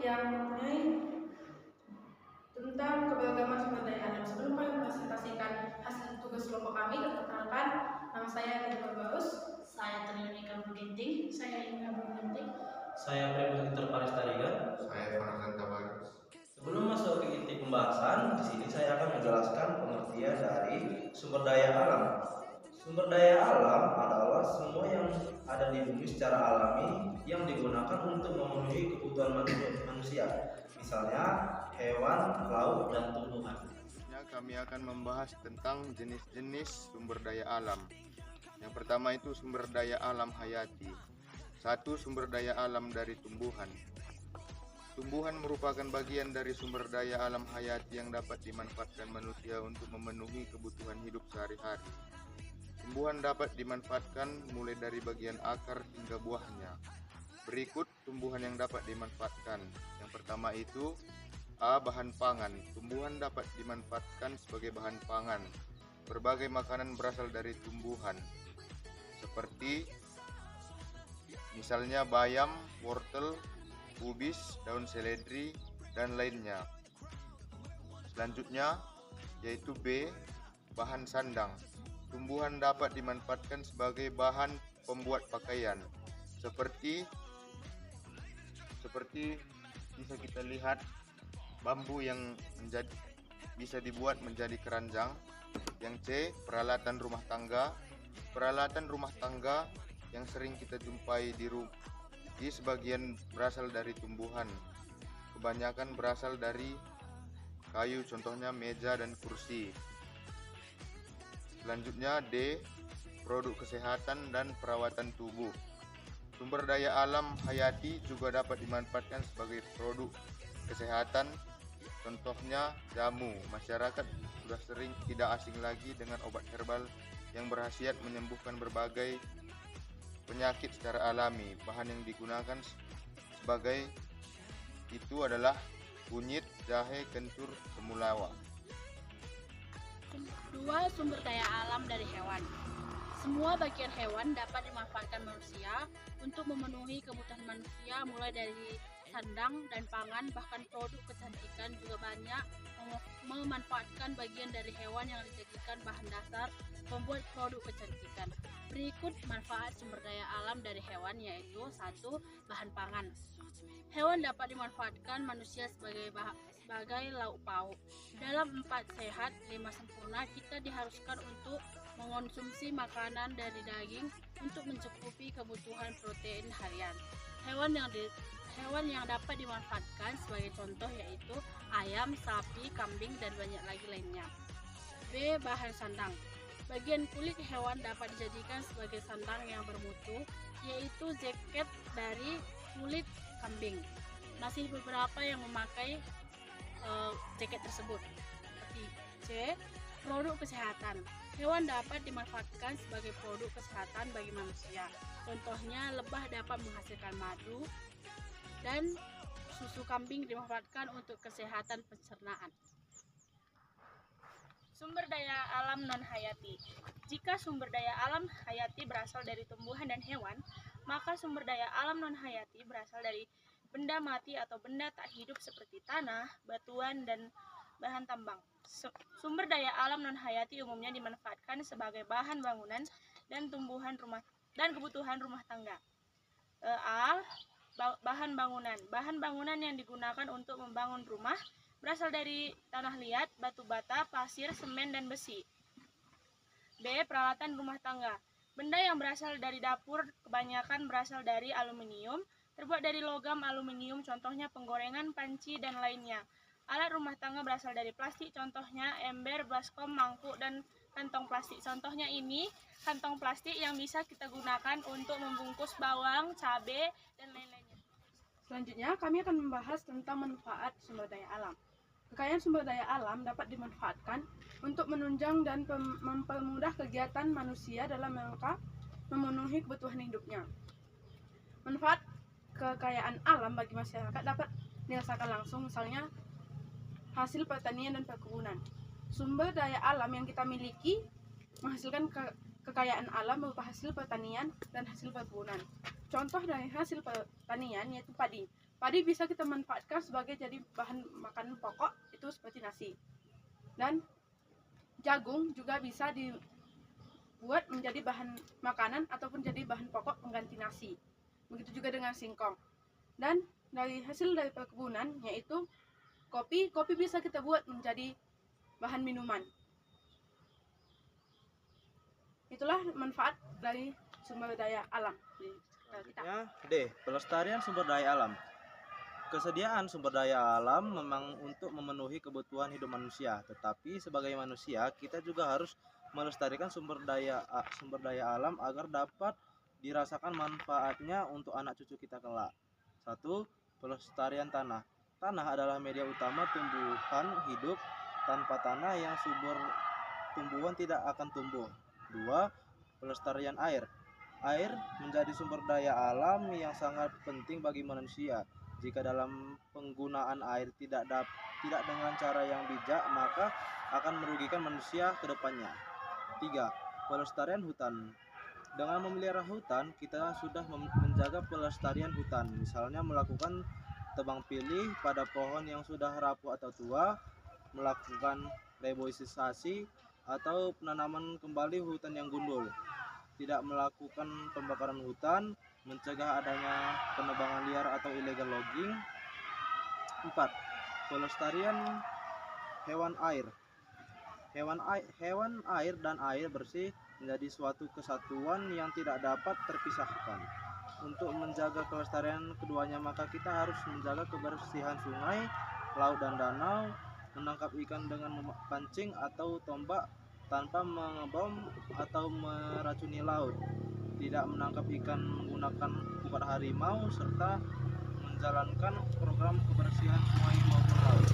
yang mempunyai tentang keberagaman sumber daya alam. Sebelum kami mempresentasikan hasil tugas kelompok kami, perkenalkan, nama saya Nidor Barus. Saya Triunika Buginting. Saya Inga Buginting. Saya Pribun Interparis Tarigan. Saya Farhan Tabarus. Sebelum masuk ke inti pembahasan, di sini saya akan menjelaskan pengertian dari sumber daya alam. Sumber daya alam adalah semua yang ada di bumi secara alami yang digunakan untuk memenuhi kebutuhan manusia, misalnya hewan, laut, dan tumbuhan. Kami akan membahas tentang jenis-jenis sumber daya alam. Yang pertama itu sumber daya alam hayati. Satu, sumber daya alam dari tumbuhan. Tumbuhan merupakan bagian dari sumber daya alam hayati yang dapat dimanfaatkan manusia untuk memenuhi kebutuhan hidup sehari-hari. Tumbuhan dapat dimanfaatkan mulai dari bagian akar hingga buahnya. Berikut tumbuhan yang dapat dimanfaatkan. Yang pertama itu A. Bahan pangan. Tumbuhan dapat dimanfaatkan sebagai bahan pangan. Berbagai makanan berasal dari tumbuhan, seperti misalnya bayam, wortel, kubis, daun seledri, dan lainnya. Selanjutnya yaitu B. Bahan sandang. Tumbuhan dapat dimanfaatkan sebagai bahan pembuat pakaian, seperti bisa kita lihat bambu yang bisa dibuat menjadi keranjang. Yang C. Peralatan rumah tangga. Peralatan rumah tangga yang sering kita jumpai di sebagian berasal dari tumbuhan. Kebanyakan berasal dari kayu, contohnya meja dan kursi. Selanjutnya D. Produk kesehatan dan perawatan tubuh. Sumber daya alam hayati juga dapat dimanfaatkan sebagai produk kesehatan, contohnya jamu. Masyarakat sudah sering tidak asing lagi dengan obat herbal yang berkhasiat menyembuhkan berbagai penyakit secara alami. Bahan yang digunakan sebagai itu adalah kunyit, jahe, kencur, temulawak. Dua, sumber daya alam dari hewan. Semua bagian hewan dapat dimanfaatkan manusia untuk memenuhi kebutuhan manusia, mulai dari sandang dan pangan, bahkan produk kecantikan juga banyak memanfaatkan bagian dari hewan yang dijadikan bahan dasar pembuat produk kecantikan. Berikut manfaat sumber daya alam dari hewan, yaitu 1. Bahan pangan. Hewan dapat dimanfaatkan manusia sebagai lauk pauk. Dalam 4 sehat 5 sempurna, kita diharuskan untuk mengonsumsi makanan dari daging untuk mencukupi kebutuhan protein harian. Hewan yang dapat dimanfaatkan sebagai contoh yaitu ayam, sapi, kambing, dan banyak lagi lainnya. B. Bahan sandang. Bagian kulit hewan dapat dijadikan sebagai sandang yang bermutu, yaitu jaket dari kulit kambing. Masih beberapa yang memakai jaket tersebut. Seperti C. Produk kesehatan. Hewan dapat dimanfaatkan sebagai produk kesehatan bagi manusia. Contohnya, lebah dapat menghasilkan madu, dan susu kambing dimanfaatkan untuk kesehatan pencernaan. Sumber daya alam non-hayati. Jika sumber daya alam hayati berasal dari tumbuhan dan hewan, maka sumber daya alam non-hayati berasal dari benda mati atau benda tak hidup seperti tanah, batuan, dan bahan tambang. Sumber daya alam non-hayati umumnya dimanfaatkan sebagai bahan bangunan dan kebutuhan rumah tangga. A. Bahan bangunan. Bahan bangunan yang digunakan untuk membangun rumah berasal dari tanah liat, batu bata, pasir, semen, dan besi. B. Peralatan rumah tangga. Benda yang berasal dari dapur kebanyakan berasal dari aluminium, terbuat dari logam aluminium, contohnya penggorengan, panci, dan lainnya. Alat rumah tangga berasal dari plastik, contohnya ember, baskom, mangkuk, dan kantong plastik. Contohnya ini kantong plastik yang bisa kita gunakan untuk membungkus bawang, cabai, dan lain-lainnya. Selanjutnya, kami akan membahas tentang manfaat sumber daya alam. Kekayaan sumber daya alam dapat dimanfaatkan untuk menunjang dan mempermudah kegiatan manusia dalam rangka memenuhi kebutuhan hidupnya. Manfaat kekayaan alam bagi masyarakat dapat dirasakan langsung, misalnya hasil pertanian dan perkebunan. Sumber daya alam yang kita miliki menghasilkan kekayaan alam berupa hasil pertanian dan hasil perkebunan. Contoh dari hasil pertanian yaitu padi. Padi bisa kita manfaatkan sebagai jadi bahan makanan pokok, itu seperti nasi. Dan jagung juga bisa dibuat menjadi bahan makanan ataupun jadi bahan pokok pengganti nasi. Begitu juga dengan singkong. Dan dari hasil dari perkebunan, yaitu kopi bisa kita buat menjadi bahan minuman. Itulah manfaat dari sumber daya alam di sekitar kita. Selanjutnya, D. Pelestarian sumber daya alam. Kesediaan sumber daya alam memang untuk memenuhi kebutuhan hidup manusia, tetapi sebagai manusia kita juga harus melestarikan sumber daya alam agar dapat dirasakan manfaatnya untuk anak cucu kita kelak. 1. Pelestarian tanah. Tanah adalah media utama tumbuhan hidup. Tanpa tanah yang subur, tumbuhan tidak akan tumbuh. 2. Pelestarian air. Air menjadi sumber daya alam yang sangat penting bagi manusia. Jika dalam penggunaan air tidak dengan cara yang bijak, maka akan merugikan manusia ke depannya. 3. Pelestarian hutan. Dengan memelihara hutan, kita sudah menjaga pelestarian hutan. Misalnya melakukan tebang pilih pada pohon yang sudah rapuh atau tua, melakukan reboisasi atau penanaman kembali hutan yang gundul. Tidak melakukan pembakaran hutan, mencegah adanya penebangan liar atau illegal logging. 4. Pelestarian hewan air. Hewan air dan air bersih menjadi suatu kesatuan yang tidak dapat terpisahkan. Untuk menjaga kelestarian keduanya, maka kita harus menjaga kebersihan sungai, laut dan danau, menangkap ikan dengan pancing atau tombak tanpa mengebom atau meracuni laut, tidak menangkap ikan menggunakan pukat harimau, serta menjalankan program kebersihan sungai maupun laut.